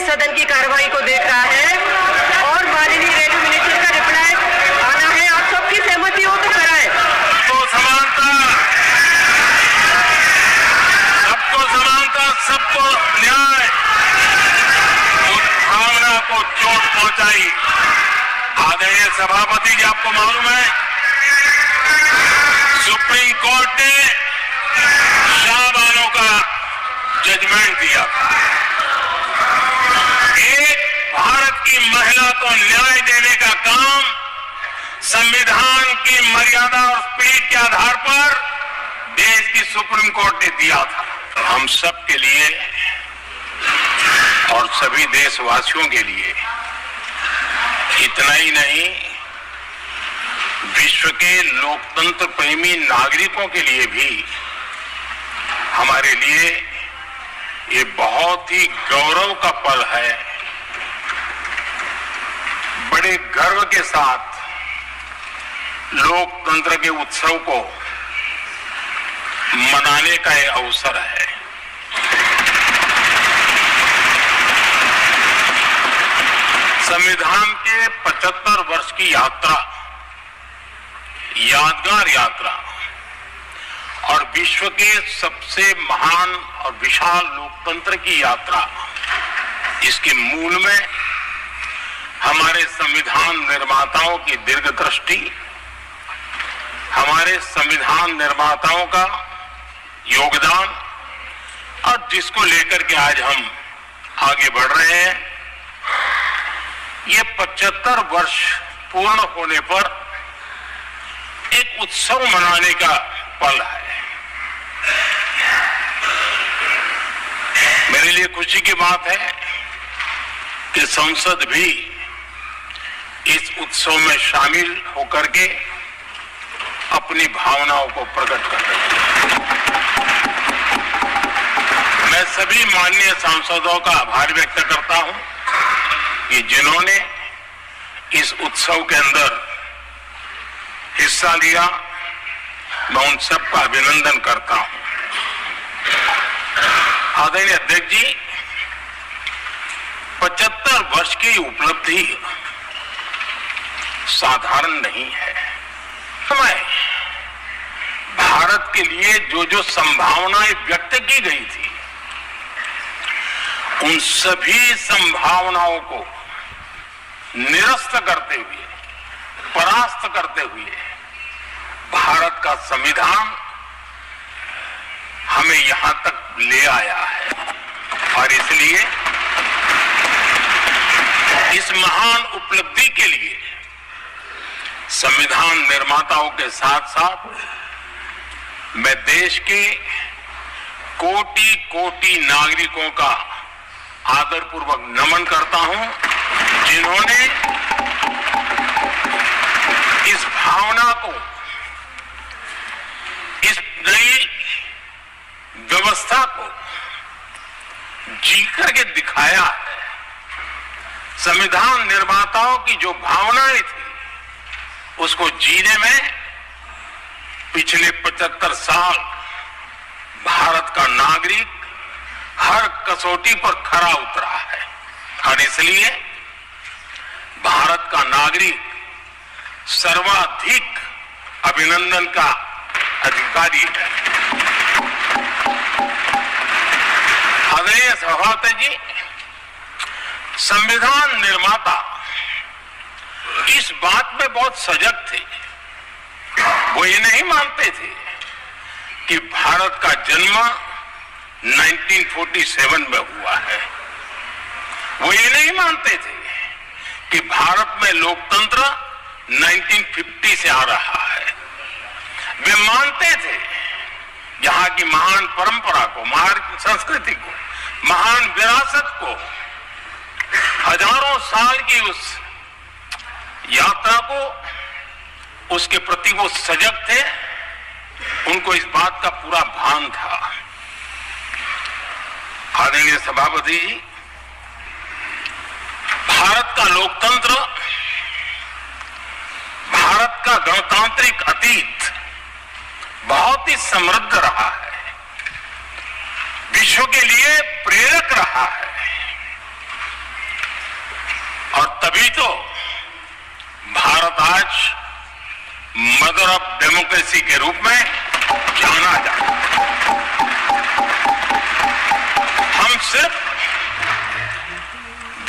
इस सदन की कार्रवाई को देख रहा है और माननीय रेलवे मिनिस्टर का रिप्लाई आना है। आप सबकी सहमति हो तो कराएं। सबको समानता, सबको न्याय, उस भावना को चोट पहुंचाई। आदरणीय सभापति जी, आपको मालूम है सुप्रीम कोर्ट ने शाहबानो का जजमेंट दिया था। एक भारत की महिला को न्याय देने का काम संविधान की मर्यादा और स्पिरिट के आधार पर देश की सुप्रीम कोर्ट ने दिया था। हम सब के लिए और सभी देशवासियों के लिए, इतना ही नहीं विश्व के लोकतंत्र प्रेमी नागरिकों के लिए भी हमारे लिए ये बहुत ही गौरव का पल है। बड़े गर्व के साथ लोकतंत्र के उत्सव को मनाने का ये अवसर है। संविधान के 75 वर्ष की यात्रा, यादगार यात्रा और विश्व के सबसे महान और विशाल लोकतंत्र की यात्रा, इसके मूल में हमारे संविधान निर्माताओं की दीर्घदृष्टि, हमारे संविधान निर्माताओं का योगदान और जिसको लेकर के आज हम आगे बढ़ रहे हैं, ये 75 वर्ष पूर्ण होने पर एक उत्सव मनाने का पल है। मेरे लिए खुशी की बात है कि संसद भी इस उत्सव में शामिल होकर के अपनी भावनाओं को प्रकट कर रही है। मैं सभी माननीय सांसदों का आभार व्यक्त करता हूं कि जिन्होंने इस उत्सव के अंदर हिस्सा लिया। मैं उन सबका अभिनंदन करता हूं। आदरणीय अध्यक्ष जी, 75 वर्ष की उपलब्धि साधारण नहीं है। समय भारत के लिए जो जो संभावनाएं व्यक्त की गई थी, उन सभी संभावनाओं को निरस्त करते हुए, परास्त करते हुए भारत का संविधान हमें यहां तक ले आया है। और इसलिए इस महान उपलब्धि के लिए संविधान निर्माताओं के साथ साथ मैं देश के कोटि कोटि नागरिकों का आदरपूर्वक नमन करता हूं, जिन्होंने इस भावना को, इस नई व्यवस्था को जी करके दिखाया है। संविधान निर्माताओं की जो भावनाएं थी, उसको जीने में पिछले 75 साल भारत का नागरिक हर कसौटी पर खरा उतरा है। और इसलिए भारत का नागरिक सर्वाधिक अभिनंदन का अधिकारी है। आदरणीय सभापति जी, संविधान निर्माता इस बात में बहुत सजग थे। वो ये नहीं मानते थे कि भारत का जन्म 1947 में हुआ है। वो ये नहीं मानते थे कि भारत में लोकतंत्र 1950 से आ रहा है। वे मानते थे यहाँ की महान परंपरा को, महान संस्कृति को, महान विरासत को, हजारों साल की उस यात्रा को, उसके प्रति वो सजग थे। उनको इस बात का पूरा भान था। आदरणीय सभापति जी, भारत का लोकतंत्र, भारत का गणतांत्रिक अतीत बहुत ही समृद्ध रहा है, विश्व के लिए प्रेरक रहा है। तभी तो भारत आज मदर ऑफ डेमोक्रेसी के रूप में जाना जाता है। हम सिर्फ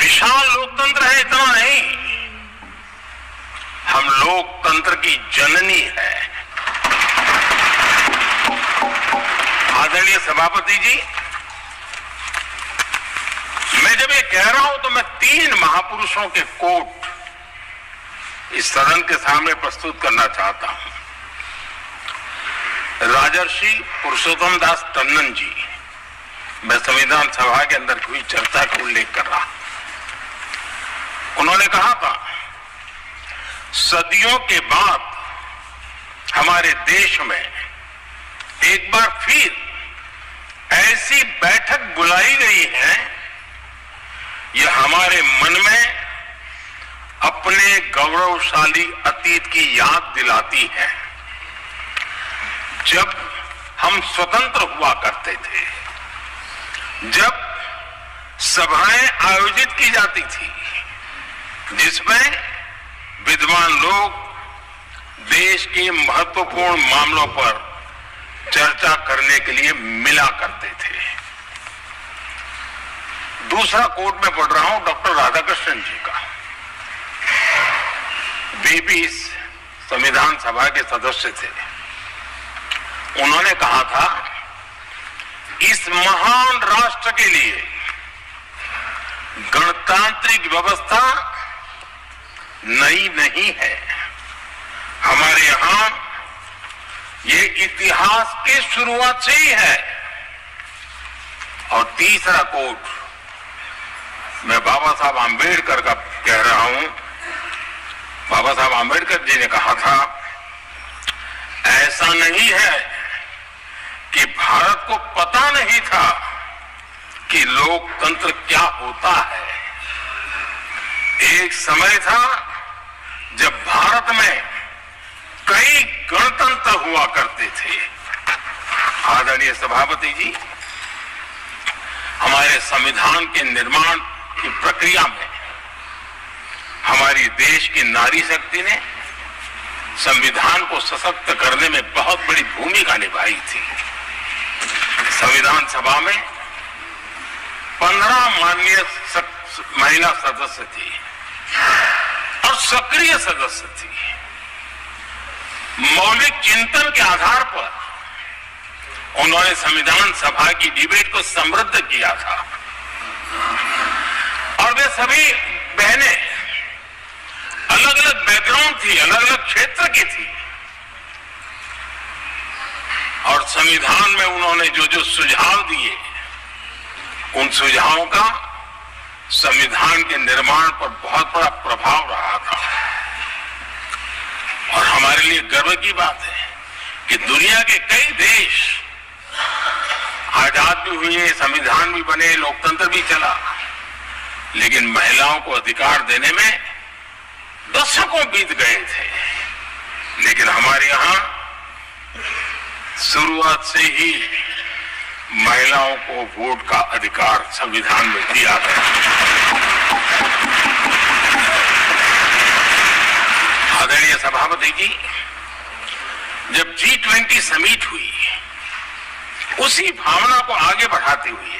विशाल लोकतंत्र है इतना नहीं, हम लोकतंत्र की जननी है। आदरणीय सभापति जी, मैं जब ये कह रहा हूं तो मैं 3 महापुरुषों के कोट इस सदन के सामने प्रस्तुत करना चाहता हूं। राजर्षि पुरुषोत्तम दास टंडन जी, मैं संविधान सभा के अंदर हुई चर्चा का उल्लेख कर रहा हूं। उन्होंने कहा था, सदियों के बाद हमारे देश में एक बार फिर ऐसी बैठक बुलाई गई है, यह हमारे मन में अपने गौरवशाली अतीत की याद दिलाती है। जब हम स्वतंत्र हुआ करते थे, जब सभाएं आयोजित की जाती थी जिसमें विद्वान लोग देश के महत्वपूर्ण मामलों पर चर्चा करने के लिए मिला करते थे। दूसरा कोट में पढ़ रहा हूं डॉक्टर राधाकृष्णन जी का। वे भी इस संविधान सभा के सदस्य थे। उन्होंने कहा था, इस महान राष्ट्र के लिए गणतांत्रिक व्यवस्था नई नहीं है। हमारे यहां ये इतिहास की शुरुआत से ही है। और तीसरा कोट मैं बाबा साहब आंबेडकर का कह रहा हूं। बाबा साहब आंबेडकर जी ने कहा था, ऐसा नहीं है कि भारत को पता नहीं था कि लोकतंत्र क्या होता है। एक समय था जब भारत में कई गणतंत्र हुआ करते थे। आदरणीय सभापति जी, हमारे संविधान के निर्माण की प्रक्रिया में हमारी देश की नारी शक्ति ने संविधान को सशक्त करने में बहुत बड़ी भूमिका निभाई थी। संविधान सभा में 15 माननीय महिला सदस्य थी और सक्रिय सदस्य थी। मौलिक चिंतन के आधार पर उन्होंने संविधान सभा की डिबेट को समृद्ध किया था। और वे सभी बहनें अलग अलग बैकग्राउंड थी, अलग अलग क्षेत्र की थी। और संविधान में उन्होंने जो जो सुझाव दिए, उन सुझावों का संविधान के निर्माण पर बहुत बड़ा प्रभाव रहा था। और हमारे लिए गर्व की बात है कि दुनिया के कई देश आजाद भी हुए, संविधान भी बने, लोकतंत्र भी चला, लेकिन महिलाओं को अधिकार देने में दशकों बीत गए थे। लेकिन हमारे यहां शुरुआत से ही महिलाओं को वोट का अधिकार संविधान में दिया गया। आदरणीय सभापति जी, जब G20 समिट हुई, उसी भावना को आगे बढ़ाते हुए,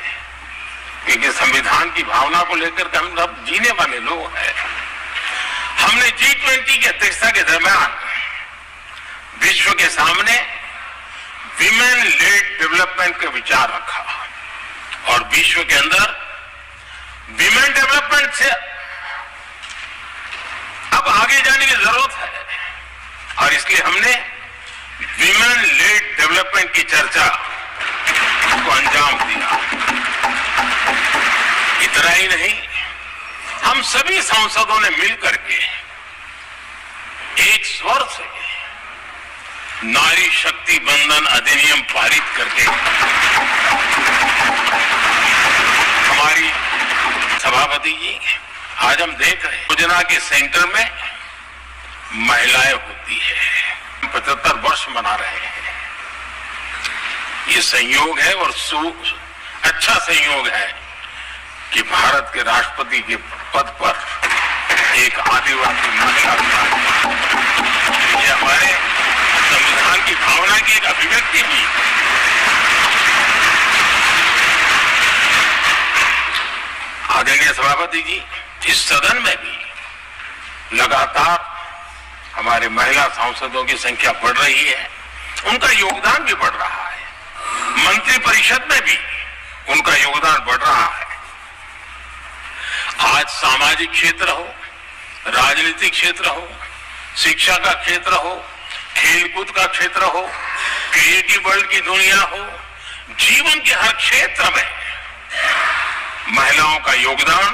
क्योंकि संविधान की भावना को लेकर के हम सब जीने वाले लोग हैं, हमने G20 की अध्यक्षता के दरमियान विश्व के सामने विमेन लेड डेवलपमेंट का विचार रखा। और विश्व के अंदर विमेन डेवलपमेंट से अब आगे जाने की जरूरत है। और इसलिए हमने विमेन लेड डेवलपमेंट की चर्चा को अंजाम दिया। इतना ही नहीं, हम सभी सांसदों ने मिलकर के एक स्वर से नारी शक्ति बंधन अधिनियम पारित करके हमारी सभापति जी, आज हम देख रहे हैं योजना के सेंटर में महिलाएं होती है। 75 वर्ष मना रहे हैं। ये संयोग है और अच्छा संयोग है कि भारत के राष्ट्रपति के पद पर एक आदिवासी महिला था। ये हमारे संविधान की भावना की एक अभिव्यक्ति भी। आदरणीय सभापति जी, इस सदन में भी लगातार हमारे महिला सांसदों की संख्या बढ़ रही है, उनका योगदान भी बढ़ रहा है। मंत्री परिषद में भी उनका योगदान बढ़ रहा है। आज सामाजिक क्षेत्र हो, राजनीतिक क्षेत्र हो, शिक्षा का क्षेत्र हो, खेलकूद का क्षेत्र हो, क्रिएटिव वर्ल्ड की दुनिया हो, जीवन के हर क्षेत्र में महिलाओं का योगदान,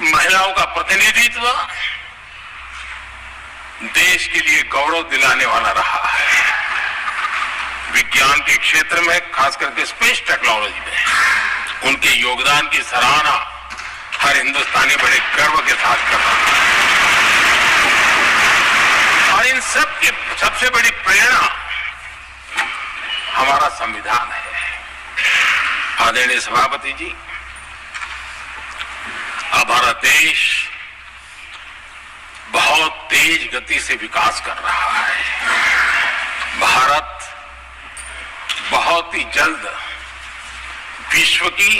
महिलाओं का प्रतिनिधित्व देश के लिए गौरव दिलाने वाला रहा है। विज्ञान के क्षेत्र में, खास करके स्पेस टेक्नोलॉजी में उनके योगदान की सराहना हर हिंदुस्तानी बड़े गर्व के साथ कर रहा है। और इन सब की सबसे बड़ी प्रेरणा हमारा संविधान है। आदरणीय सभापति जी, अब हमारा देश बहुत तेज गति से विकास कर रहा है। भारत बहुत ही जल्द विश्व की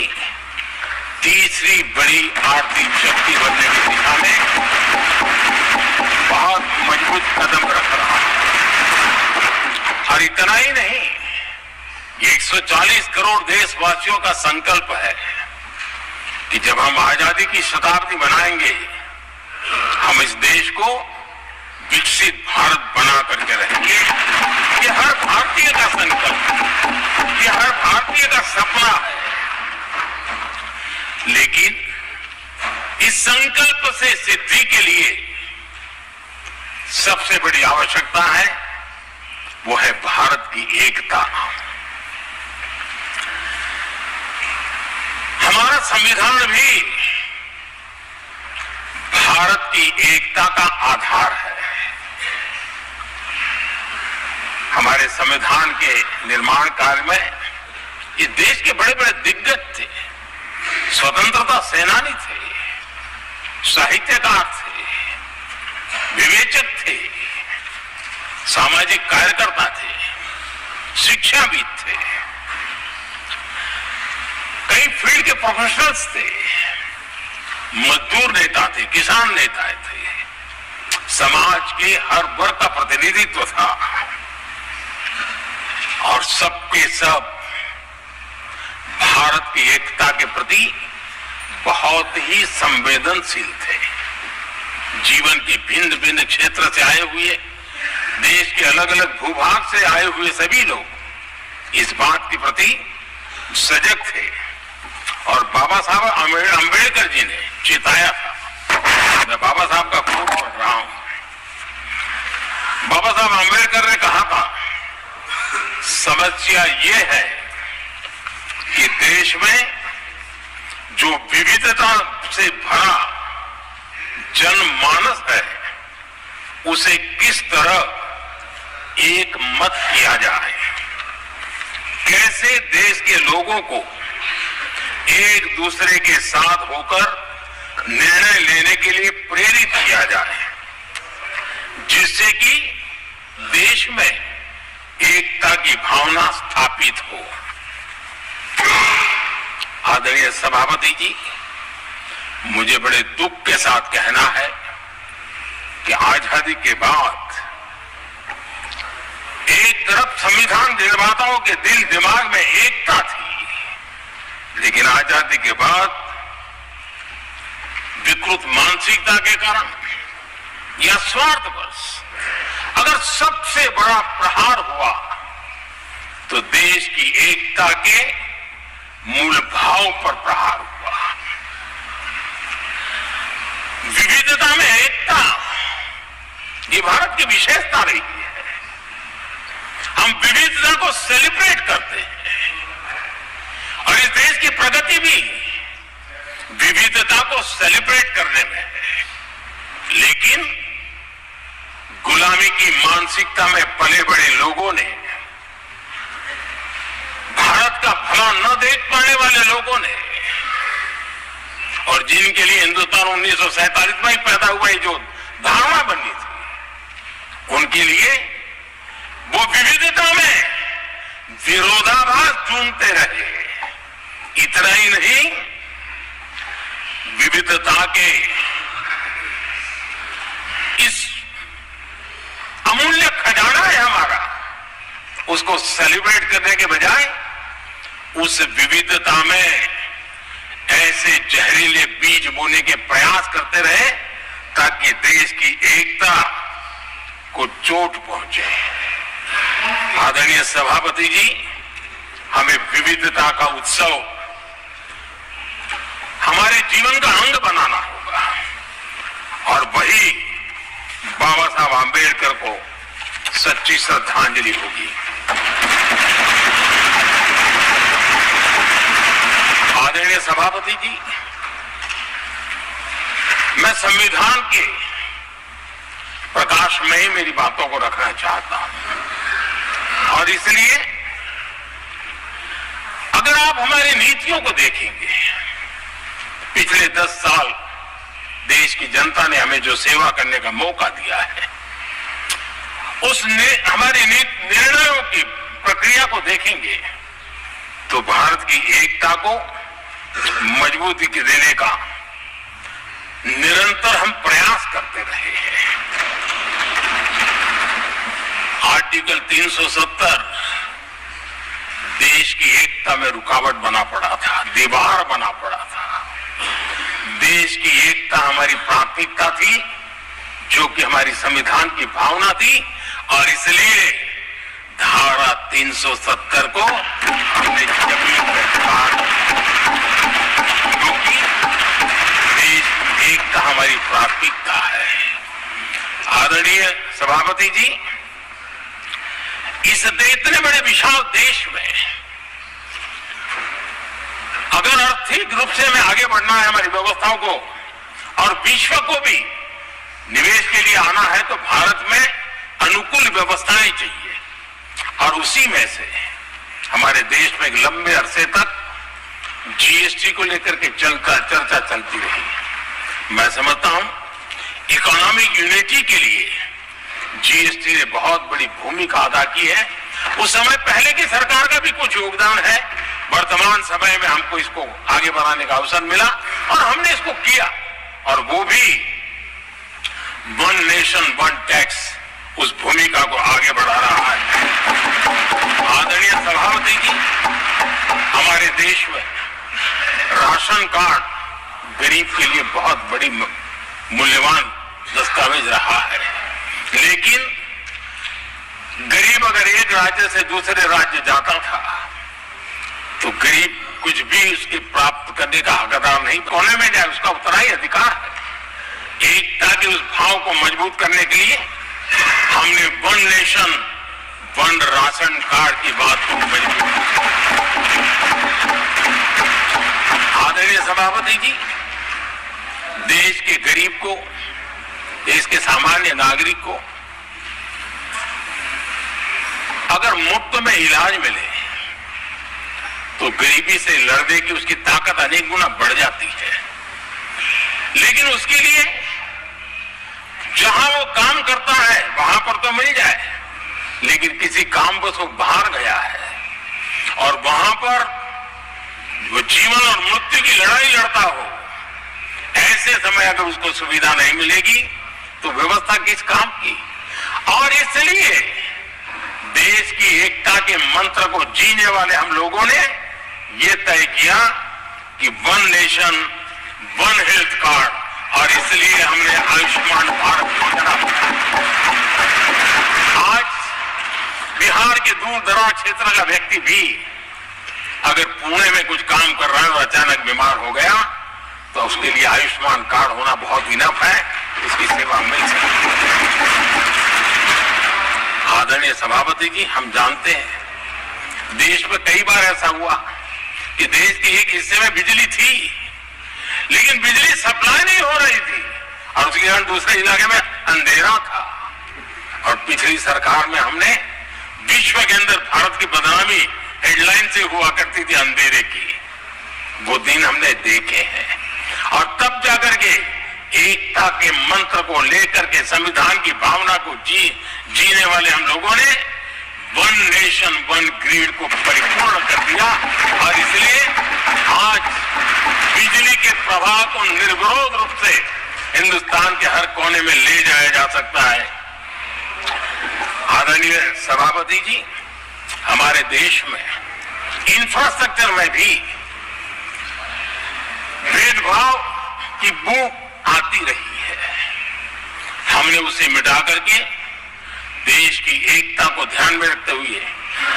तीसरी बड़ी आर्थिक शक्ति बनने की दिशा में बहुत मजबूत कदम रख रहा है। और इतना ही नहीं, 140 करोड़ देशवासियों का संकल्प है कि जब हम आजादी की शताब्दी मनाएंगे, हम इस देश को विकसित भारत बना करके रहेंगे। ये हर भारतीय का संकल्प, ये हर भारतीय का सपना है। लेकिन इस संकल्प से सिद्धि के लिए सबसे बड़ी आवश्यकता है, वो है भारत की एकता। हमारा संविधान भी भारत की एकता का आधार है। हमारे संविधान के निर्माण काल में ये देश के बड़े बड़े दिग्गज थे, स्वतंत्रता सेनानी थे, साहित्यकार थे, विवेचक थे, सामाजिक कार्यकर्ता थे, शिक्षाविद थे, कई फील्ड के प्रोफेशनल्स थे, मजदूर नेता थे, किसान नेता थे, समाज के हर वर्ग का प्रतिनिधित्व था और सबके सब भारत की एकता के प्रति बहुत ही संवेदनशील थे। जीवन के भिन्न भिन्न क्षेत्र से आए हुए, देश के अलग अलग भूभाग से आए हुए सभी लोग इस बात के प्रति सजग थे। और बाबा साहब अम्बेडकर जी ने चिताया था। मैं बाबा साहब का खूब पढ़ रहा हूं। बाबा साहब अम्बेडकर ने कहा था, समस्या ये है कि देश में जो विविधता से भरा जनमानस है, उसे किस तरह एक मत किया जाए, कैसे देश के लोगों को एक दूसरे के साथ होकर निर्णय लेने के लिए प्रेरित किया जाए, जिससे कि देश में एकता की भावना स्थापित हो। आदरणीय सभापति जी, मुझे बड़े दुख के साथ कहना है कि आजादी के बाद एक तरफ संविधान निर्माताओं के दिल दिमाग में एकता थी, लेकिन आजादी के बाद विकृत मानसिकता के कारण या स्वार्थवश अगर सबसे बड़ा प्रहार हुआ तो देश की एकता के मूल भाव पर प्रहार हुआ। विविधता में एकता, ये भारत की विशेषता रही है। हम विविधता को सेलिब्रेट करते हैं और इस देश की प्रगति भी विविधता को सेलिब्रेट करने में है। लेकिन गुलामी की मानसिकता में पले बड़े लोगों ने, भारत का भला न देख पाने वाले लोगों ने और जिनके लिए हिंदुस्तान 1947 में ही पैदा हुआ है, जो धारणा बननी थी, उनके लिए वो विविधता में विरोधाभास ढूंढते रहे। इतना ही नहीं, विविधता के इस अमूल्य खजाना है हमारा, उसको सेलिब्रेट करने के बजाय उस विविधता में ऐसे जहरीले बीज बोने के प्रयास करते रहे ताकि देश की एकता को चोट पहुंचे। आदरणीय सभापति जी, हमें विविधता का उत्सव हमारे जीवन का अंग बनाना होगा और वही बाबा साहब आंबेडकर को सच्ची श्रद्धांजलि होगी। आदरणीय सभापति जी, मैं संविधान के प्रकाश में ही मेरी बातों को रखना चाहता हूं और इसलिए अगर आप हमारी नीतियों को देखेंगे, पिछले 10 साल देश की जनता ने हमें जो सेवा करने का मौका दिया है, उसने हमारे निर्णयों की प्रक्रिया को देखेंगे तो भारत की एकता को मजबूती के देने का निरंतर हम प्रयास करते रहे हैं। आर्टिकल 370 देश की एकता में रुकावट बना पड़ा था, दीवार बना पड़ा था। देश की एकता हमारी प्राथमिकता थी, जो कि हमारी संविधान की भावना थी और इसलिए धारा 370 को हमने जमीन पर उतार, क्योंकि देश की एकता हमारी प्राथमिकता है। आदरणीय सभापति जी, इस इतने बड़े विशाल देश में अगर आर्थिक रूप से हमें आगे बढ़ना है, हमारी व्यवस्थाओं को और विश्व को भी निवेश के लिए आना है, तो भारत में अनुकूल व्यवस्थाएं चाहिए और उसी में से हमारे देश में एक लंबे अरसे तक जीएसटी को लेकर के चर्चा चलती रही। मैं समझता हूं इकोनॉमिक यूनिटी के लिए जीएसटी ने बहुत बड़ी भूमिका अदा की है। उस समय पहले की सरकार का भी कुछ योगदान है, वर्तमान समय में हमको इसको आगे बढ़ाने का अवसर मिला और हमने इसको किया और वो भी वन नेशन वन टैक्स उस भूमिका को आगे बढ़ा रहा है। आदरणीय सभापति जी, हमारे देश में राशन कार्ड गरीब के लिए बहुत बड़ी मूल्यवान दस्तावेज रहा है, लेकिन गरीब अगर एक राज्य से दूसरे राज्य जाता था तो गरीब कुछ भी उसके प्राप्त करने का हकदार नहीं, कोने में जाए उसका उतना ही अधिकार है। एकता के उस भाव को मजबूत करने के लिए हमने one nation one ration card की बात को मजबूत। आदरणीय सभापति जी, देश के गरीब को, देश के सामान्य नागरिक को अगर मुफ्त में इलाज मिले तो गरीबी से लड़ने की उसकी ताकत अनेक गुना बढ़ जाती है। लेकिन उसके लिए जहां वो काम करता है वहां पर तो मिल जाए, लेकिन किसी काम बस वो बाहर गया है और वहां पर वो जीवन और मृत्यु की लड़ाई लड़ता हो, ऐसे समय अगर उसको सुविधा नहीं मिलेगी तो व्यवस्था किस काम की। और इसलिए देश की एकता के मंत्र को जीने वाले हम लोगों ने ये तय किया कि one nation one health card, और इसलिए हमने आयुष्मान भारत योजना। आज बिहार के दूर दराज क्षेत्र का व्यक्ति भी अगर पुणे में कुछ काम कर रहा है और अचानक बीमार हो गया तो उसके लिए आयुष्मान कार्ड होना बहुत इनफ है, उसकी सेवा मिल सकती। आदरणीय सभापति जी, हम जानते हैं देश में कई बार ऐसा हुआ कि देश के एक हिस्से में बिजली थी लेकिन बिजली सप्लाई नहीं हो रही थी और उसके कारण दूसरे इलाके में अंधेरा था। और पिछली सरकार में हमने विश्व के अंदर भारत की बदनामी हेडलाइन से हुआ करती थी अंधेरे की, वो दिन हमने देखे हैं। और तब जाकर के एकता के मंत्र को लेकर के संविधान की भावना को जीने वाले हम लोगों ने वन नेशन वन ग्रिड को परिपूर्ण कर दिया। और इसलिए आज बिजली के प्रवाह को निर्विरोध रूप से हिंदुस्तान के हर कोने में ले जाया जा सकता है। आदरणीय सभापति जी, हमारे देश में इंफ्रास्ट्रक्चर में भी भेदभाव की बू आती रही है। हमने उसे मिटा करके देश की एकता को ध्यान में रखते हुए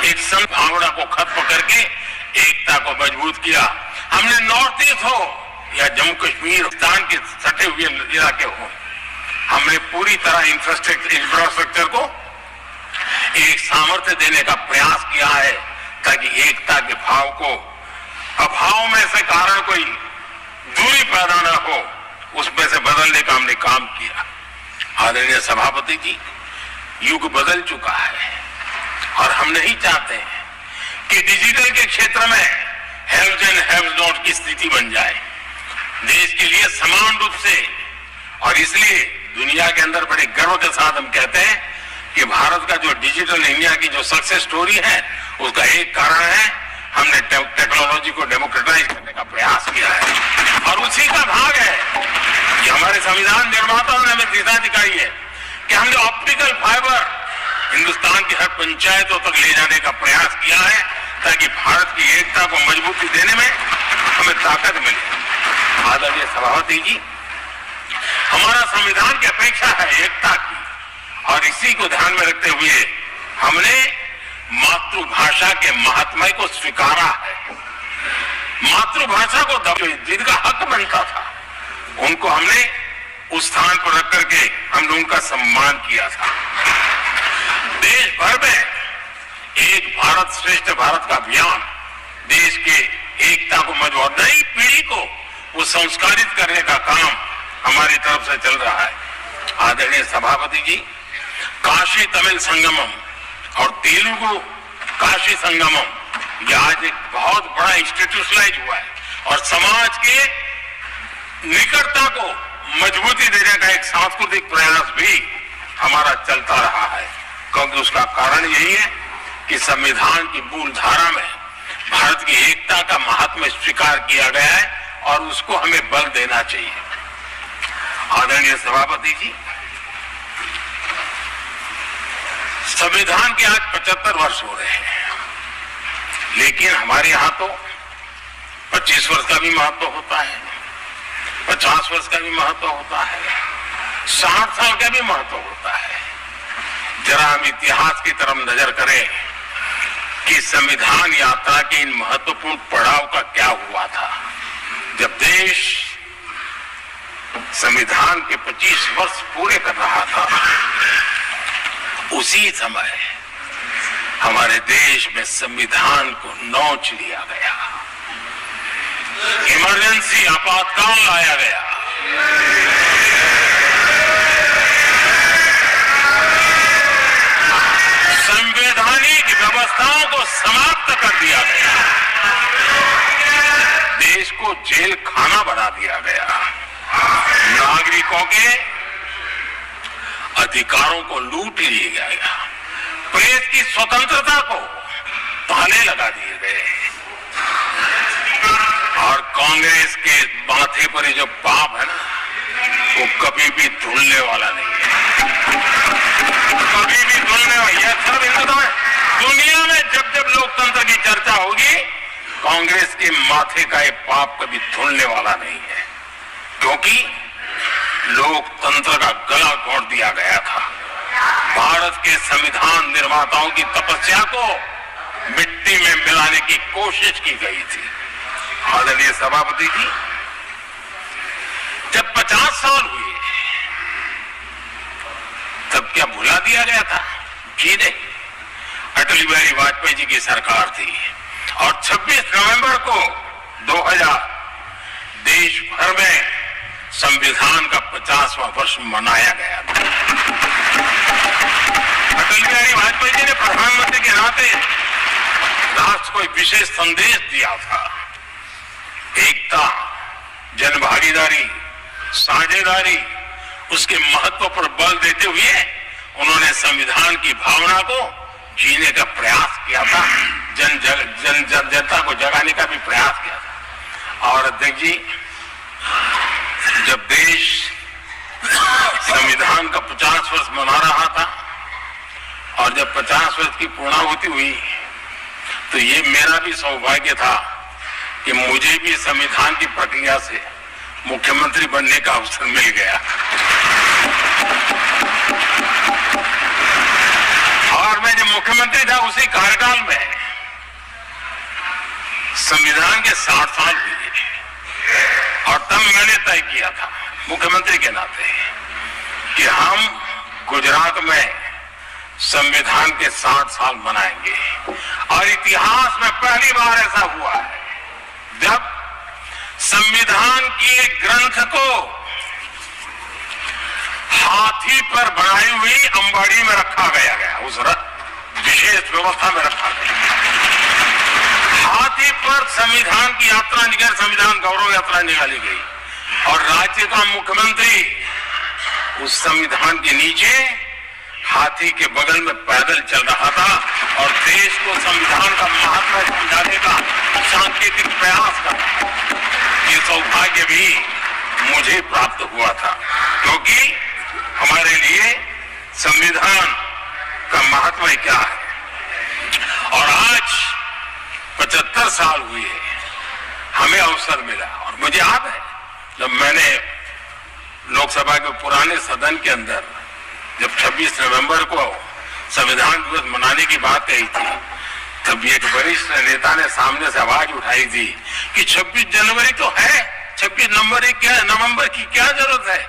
एक संभावना को खत्म करके एकता को मजबूत किया। हमने नॉर्थ ईस्ट हो या जम्मू कश्मीर हिंदुस्तान के सटे हुए इलाके हो, हमने पूरी तरह इंफ्रास्ट्रक्चर को एक सामर्थ्य देने का प्रयास किया है ताकि एकता के भाव को अभाव में से कारण कोई दूरी पैदा न हो, उसमें से बदलने का हमने काम किया। आदरणीय सभापति जी, युग बदल चुका है और हम नहीं चाहते कि डिजिटल के क्षेत्र में हैव्स एंड हैव्स नॉट की स्थिति बन जाए। देश के लिए समान रूप से, और इसलिए दुनिया के अंदर बड़े गर्व के साथ हम कहते हैं कि भारत का जो डिजिटल इंडिया की जो सक्सेस स्टोरी है, उसका एक कारण है हमने टेक्नोलॉजी को डेमोक्रेटाइज करने का प्रयास किया है। और उसी का भाग है कि हमारे संविधान निर्माताओं ने हमें दिशा दिखाई है कि हमने ऑप्टिकल फाइबर हिंदुस्तान की हर पंचायतों तक ले जाने का प्रयास किया है ताकि भारत की एकता को मजबूती देने में हमें ताकत मिले। आदरणीय सभापति जी, हमारा संविधान की अपेक्षा है एकता की, और इसी को ध्यान में रखते हुए हमने मातृभाषा के महात्म्य को स्वीकारा है। मातृभाषा को जिनका हक बनता था उनको हमने उस स्थान पर रख करके हमने उनका सम्मान किया था। देश भर में एक भारत श्रेष्ठ भारत का अभियान देश के एकता को मजबूत, नई पीढ़ी को वो संस्कारित करने का काम हमारी तरफ से चल रहा है। आदरणीय सभापति जी, काशी तमिल संगमम और तेलुगु काशी संगमम यह आज एक बहुत बड़ा इंस्टीट्यूशनलाइज हुआ है और समाज के निकटता को मजबूती देने का एक सांस्कृतिक प्रयास भी हमारा चलता रहा है, क्योंकि उसका कारण यही है कि संविधान की मूल धारा में भारत की एकता का महात्म्य स्वीकार किया गया है और उसको हमें बल देना चाहिए। आदरणीय सभापति जी, संविधान के आज 75 वर्ष हो रहे हैं, लेकिन हमारे यहां तो 25 वर्ष का भी महत्व होता है, 50 वर्ष का भी महत्व होता है, 60 साल का भी महत्व होता है। जरा हम इतिहास की तरफ नजर करें कि संविधान यात्रा के इन महत्वपूर्ण पड़ाव का क्या हुआ था। जब देश संविधान के 25 वर्ष पूरे कर रहा था, उसी समय हमारे देश में संविधान को नोच लिया गया, इमरजेंसी आपातकाल लाया गया। संवैधानिक व्यवस्थाओं को समाप्त कर दिया गया, देश को जेल खाना बना दिया गया, नागरिकों के अधिकारों को लूट लिया गया, प्रेस की स्वतंत्रता को ताले लगा दिए गए, और कांग्रेस के माथे पर जो पाप है ना, वो कभी भी धुलने वाला नहीं है, कभी भी धुलने वाला। यह सब हिंदुस्तान में, दुनिया में जब जब लोकतंत्र की चर्चा होगी, कांग्रेस के माथे का ये पाप कभी धुलने वाला नहीं है, क्योंकि लोकतंत्र का गला घोंट दिया गया था। भारत के संविधान निर्माताओं की तपस्या को मिट्टी में मिलाने की कोशिश की गई थी। आदरणीय सभापति जी, जब 50 साल हुए तब क्या भुला दिया गया था? जी नहीं, अटल बिहारी वाजपेयी जी की सरकार थी और 26 नवंबर को 2000 देश भर में संविधान का 50वां वर्ष मनाया गया था। अटल बिहारी वाजपेयी जी ने प्रधानमंत्री के नाते राष्ट्र को एक विशेष संदेश दिया था, एकता, जनभागीदारी, साझेदारी, उसके महत्व पर बल देते हुए उन्होंने संविधान की भावना को जीने का प्रयास किया था, जनता को जगाने का भी प्रयास किया था। और अध्यक्ष जी, जब देश संविधान का 50 वर्ष मना रहा था और जब 50 वर्ष की पूर्णाहुति हुई तो ये मेरा भी सौभाग्य था कि मुझे भी संविधान की प्रक्रिया से मुख्यमंत्री बनने का अवसर मिल गया। और मैं जब मुख्यमंत्री था उसी कार्यकाल में संविधान के 60 साल हुए और तब मैंने तय किया था मुख्यमंत्री के नाते कि हम गुजरात में संविधान के 60 साल मनाएंगे। और इतिहास में पहली बार ऐसा हुआ है जब संविधान की एक ग्रंथ को हाथी पर बनाई हुई अंबाड़ी में रखा गया, उस विशेष व्यवस्था में रखा गया। हाथी पर संविधान की यात्रा निकल, संविधान गौरव यात्रा निकाली गई और राज्य का मुख्यमंत्री उस संविधान के नीचे हाथी के बगल में पैदल चल रहा था और देश को संविधान का महत्व समझाने का सांकेतिक प्रयास कर रहा था। ये सौभाग्य भी मुझे प्राप्त हुआ था क्योंकि हमारे लिए संविधान का महत्व क्या है। और आज 75 साल हुए हमें अवसर मिला और मुझे याद है जब मैंने लोकसभा के पुराने सदन के अंदर जब 26 नवंबर को संविधान दिवस मनाने की बात कही थी तब एक वरिष्ठ नेता ने सामने से आवाज उठाई थी कि 26 जनवरी तो है, 26 नवंबर की क्या जरूरत है।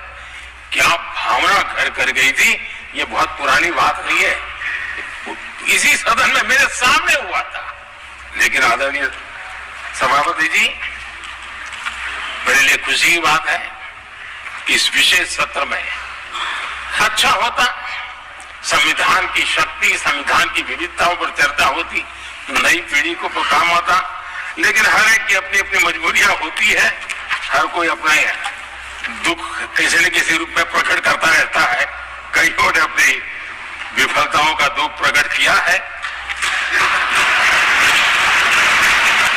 क्या भावना घर कर गई थी, ये बहुत पुरानी बात नहीं है। इसी सदन में मेरे सामने हुआ था। लेकिन आदरणीय सभापति जी, मेरे लिए खुशी की बात है कि इस विशेष सत्र में अच्छा होता, संविधान की शक्ति, संविधान की विविधताओं पर चर्चा होती, नई पीढ़ी को काम आता। लेकिन हर एक की अपनी अपनी मजबूरियां होती है, हर कोई अपने दुख किसी न किसी रूप में प्रकट करता रहता है। कईयों ने अपनी विफलताओं का दुख प्रकट किया है।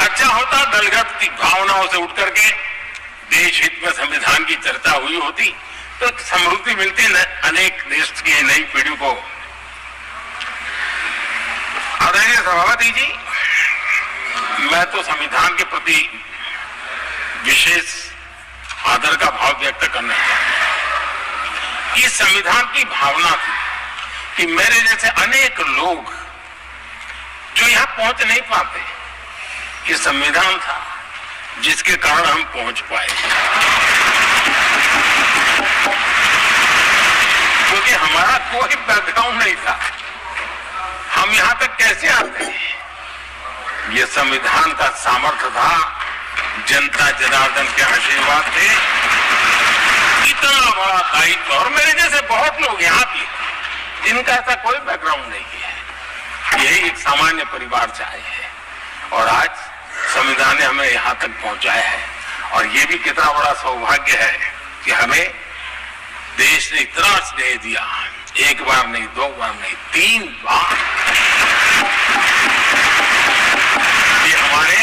अच्छा होता दलगत की भावनाओं से उठ करके देश हित में संविधान की चर्चा हुई होती तो समृद्धि मिलती अनेक देश की नई पीढ़ी को। आदरणीय सभापति जी, मैं तो संविधान के प्रति विशेष आदर का भाव व्यक्त करना चाहता हूं। इस संविधान की भावना थी कि मेरे जैसे अनेक लोग जो यहां पहुंच नहीं पाते, ये संविधान था जिसके कारण हम पहुंच पाए। क्योंकि हमारा कोई बैकग्राउंड नहीं था, हम यहां तक कैसे आते हैं। ये संविधान का सामर्थ्य था, जनता जनार्दन के आशीर्वाद थे। इतना बड़ा दायित्व और मेरे जैसे बहुत लोग यहाँ भी जिनका ऐसा कोई बैकग्राउंड नहीं है, यही एक सामान्य परिवार से आए हैं और आज संविधान ने हमें यहाँ तक पहुंचाया है। और ये भी कितना बड़ा सौभाग्य है कि हमें देश ने इतना स्नेह दिया, एक बार नहीं, दो बार नहीं, 3 बार। ये हमारे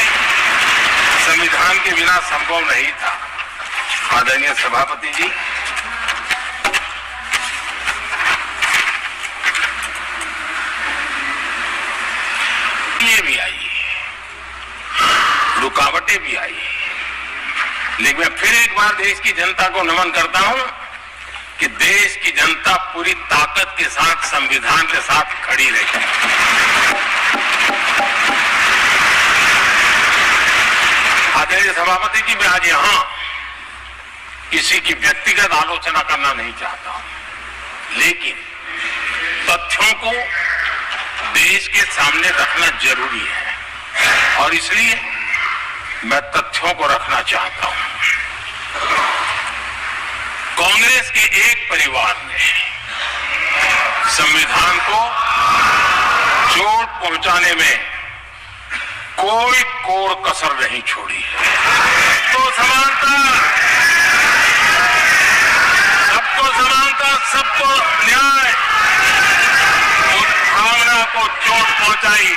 संविधान के बिना संभव नहीं था। आदरणीय सभापति जी, ये भी आई, रुकावटें भी आई, लेकिन मैं फिर एक बार देश की जनता को नमन करता हूं कि देश की जनता पूरी ताकत के साथ संविधान के साथ खड़ी रही। आदरणीय सभापति जी, मैं आज यहां किसी की व्यक्तिगत आलोचना करना नहीं चाहता हूं, लेकिन तथ्यों को देश के सामने रखना जरूरी है और इसलिए मैं तथ्यों को रखना चाहता हूं। कांग्रेस के एक परिवार ने संविधान को चोट पहुंचाने में कोई कोर कसर नहीं छोड़ी है। सबको समानता, सबको समानता, सबको न्याय, उस भावना को चोट पहुंचाई।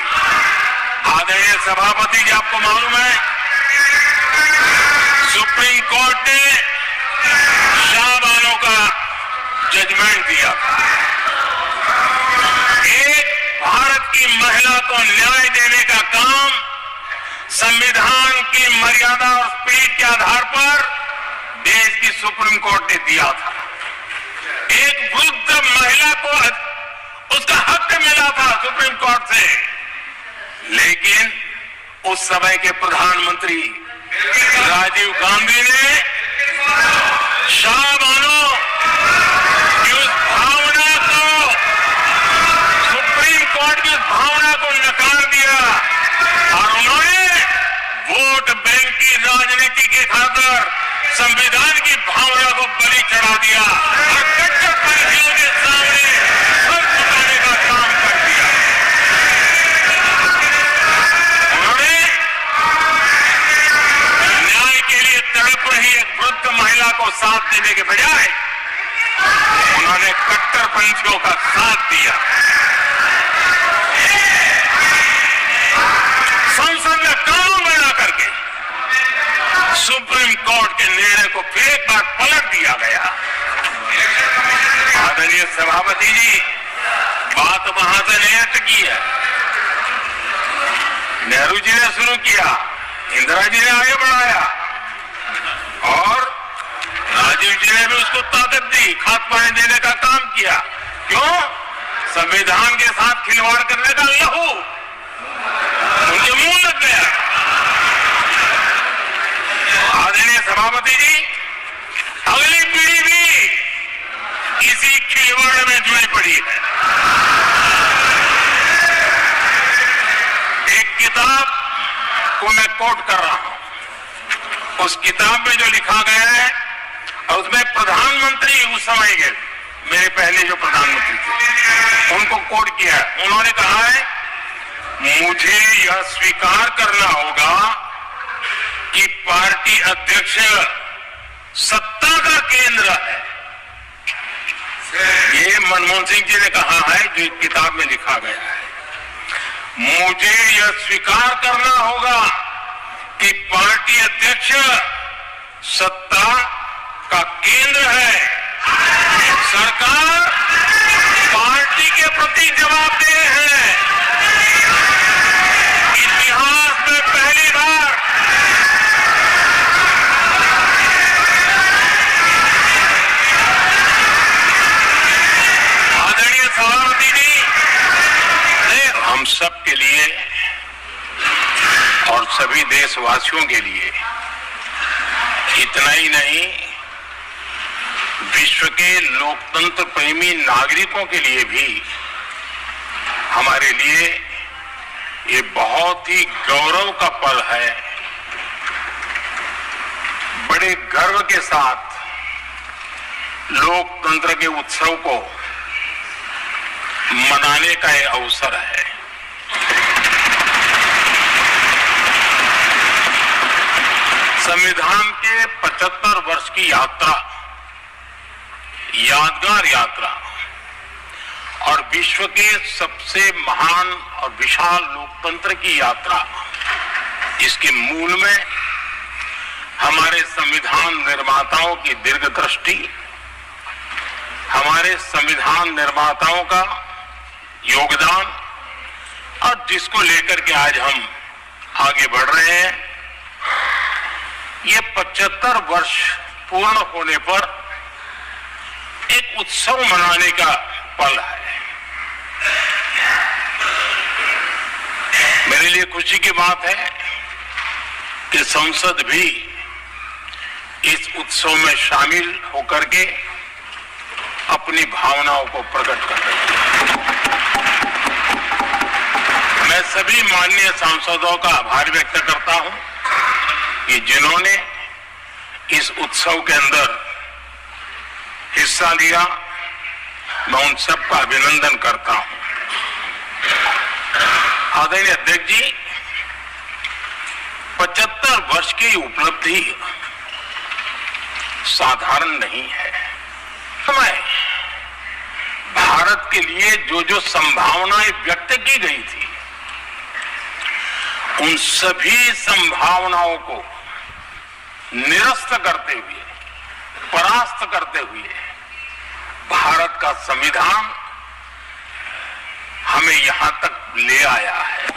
आदरणीय सभापति जी, आपको मालूम है सुप्रीम कोर्ट ने शाहबानो का जजमेंट दिया। एक भारत की महिला को न्याय देने का काम संविधान की मर्यादा और स्पिरिट के आधार पर देश की सुप्रीम कोर्ट ने दिया था। एक वृद्ध महिला को उसका हक मिला था सुप्रीम कोर्ट से, लेकिन उस समय के प्रधानमंत्री राजीव गांधी ने शाहबानो की उस भावना को, सुप्रीम कोर्ट की उस भावना को नकार दिया और उन्होंने वोट बैंक की राजनीति के खातिर संविधान की भावना को बलि चढ़ा दिया और कट्टरपंथियों के सामने सर झुकाने का काम कर दिया। उन्होंने न्याय के लिए तड़प रही एक वृद्ध महिला को साथ देने के बजाय उन्होंने कट्टरपंथियों का साथ दिया। संसद में कानून बना करके सुप्रीम कोर्ट के निर्णय को फिर एक बार पलट दिया गया। आदरणीय सभापति जी, बात वहां से नहीं अटकी है। नेहरू जी ने शुरू किया, इंदिरा जी ने आगे बढ़ाया और राजीव जी ने भी उसको ताकत दी, खाद पानी देने का काम किया। क्यों? संविधान के साथ खिलवाड़ करने का लहू उनके मुंह लग गया। आदरणीय सभापति जी, अगली पीढ़ी भी इसी खिलवाड़ में जुड़ी पड़ी है। एक किताब को मैं कोट कर रहा हूं। उस किताब में जो लिखा गया है और उसमें प्रधानमंत्री उस समय के मेरे पहले जो प्रधानमंत्री थे उनको कोट किया है। उन्होंने कहा है, मुझे यह स्वीकार करना होगा कि पार्टी अध्यक्ष सत्ता का केंद्र है। ये मनमोहन सिंह जी ने कहा है, जो किताब में लिखा गया है। मुझे यह स्वीकार करना होगा कि पार्टी अध्यक्ष सत्ता का केंद्र है। सरकार पार्टी के प्रति जवाबदेह है। इतिहास में पहली बार आदरणीय सभापति जी, हम सब के लिए और सभी देशवासियों के लिए, इतना ही नहीं विश्व के लोकतंत्र प्रेमी नागरिकों के लिए भी हमारे लिए ये बहुत ही गौरव का पल है। बड़े गर्व के साथ लोकतंत्र के उत्सव को मनाने का ये अवसर है। संविधान के 75 वर्ष की यात्रा, यादगार यात्रा और विश्व के सबसे महान और विशाल लोकतंत्र की यात्रा, इसके मूल में हमारे संविधान निर्माताओं की दीर्घदृष्टि, हमारे संविधान निर्माताओं का योगदान और जिसको लेकर के आज हम आगे बढ़ रहे हैं, ये 75 वर्ष पूर्ण होने पर एक उत्सव मनाने का पल है। मेरे लिए खुशी की बात है कि संसद भी इस उत्सव में शामिल होकर के अपनी भावनाओं को प्रकट कर रही है। मैं सभी माननीय सांसदों का आभार व्यक्त करता हूं कि जिन्होंने इस उत्सव के अंदर हिस्सा लिया। मैं उन सबका अभिनंदन करता हूं। आदरणीय अध्यक्ष जी, 75 वर्ष की उपलब्धि साधारण नहीं है। समय भारत के लिए जो जो संभावनाएं व्यक्त की गई थी, उन सभी संभावनाओं को निरस्त करते हुए, परास्त करते हुए भारत का संविधान हमें यहां तक ले आया है।